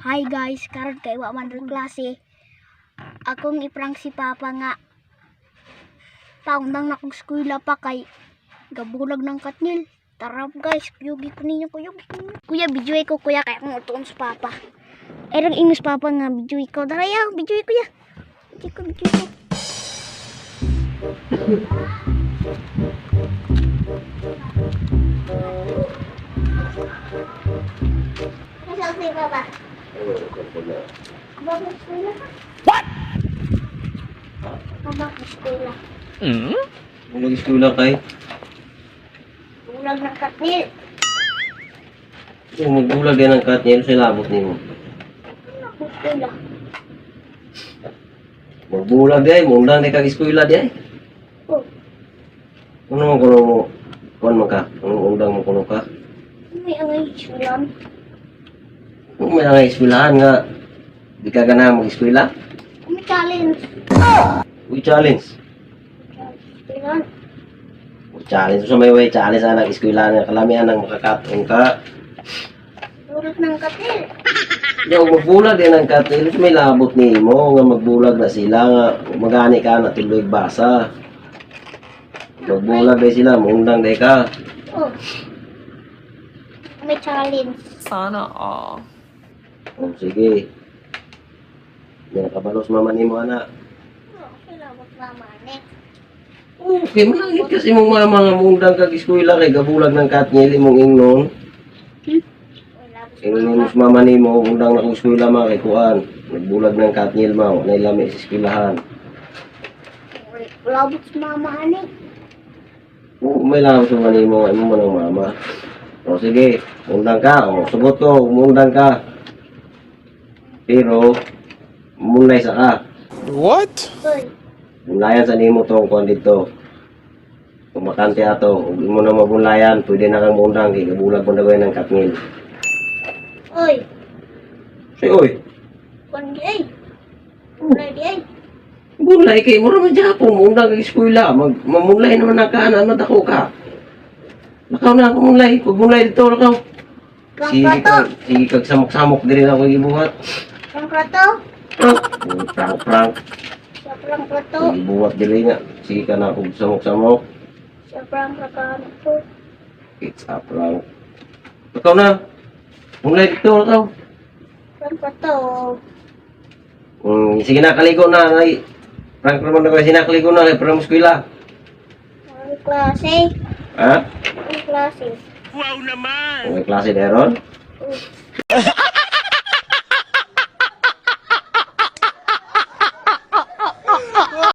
Hi guys, karon kay wa man rin klase. Akong iprank si Papa nga paundang na kong eskwela pa kay gabulag ng katnil. Tara guys, kuyugi ko ninyo, kuyugi ko ninyo. Kuya, bidyuay ko kuya kaya akong utuon sa Papa. Erang ingus Papa nga bidyuay ko. Tara ya, bidyuay kuya. Bidyuay ko. Selfie Papa. Babak eskwela ka? What? Babak eskwela. Bulag eskwela kay? Bulag ng katnil. Kung magbulag yan ang katnil, sa labot nimo. Babak eskwela. Magbulag yan, mundang na kag eskwela di ay. Oh, Ano mo kuno mo? Kuan man ka? Anong undang mo kuno ka? may angay sulam. Kung may nga eskwelahan nga, di ka gana mag-eskwela? May challenge. Uy, challenge. Tingnan. Uy, challenge. So may way challenge na eskwela nga kalamihan ang makakatong ka. Bulag ng katnil. Di ako magbulag yan ang katnil. So may labot nimo nga magbulag na sila nga magani ka na tuloy basa. Magbulag day sila, mundang day ka. Oh. May challenge. Sana all. Oh, sige. Yan kabalos mama nimo ana. Oh, salamat mama ne. Okay, malangit kasi mong mama nga mundang kag eskwela kay gabulag ng katnil imong ingnon. Wala ba si Ingnon mama? mo mama nimo mundang na kag eskwela ma kay kuan. Nagbulag ng katnil mao, nailami sa eskwelahan. Wala ba si mama ne? Oo, may lang sa manimo, imo man ang mama. O sige, mundang ka. O, sugot ko, mundang ka. Pero, munlay sa ka. What? Uy, Munlayan sa nimo tong kuan dito. Kumakante ato. Kung di mo na mabunlayan, pwede na kang mundang. Kaya bulag mo na gawin ng katngil. uy, Say, oy, kundi ay. Kulay di ay. bunlay kay mo naman dyan po. Mundang kag eskwela. Mamunlay naman na ka. Ano dako ka? Lakaw na ako munlay. Kung munlay dito, lakaw. Sige kag samok-samok din ako ibuhat. Ang plato. Prank. Sobrang plato. Ibuhat dili nga. Sige ka na kung samok-samok. Sobrang plato po. It's a prank. Ikaw na. Munlay dito, lakaw. Sobrang plato. Sige na, kaligo na. Ay, prank naman na kayo. Sinakaligo na. Kaya parang muskwila. Ang klase. Ha? Ang klase. Ang klase na ron? Uy.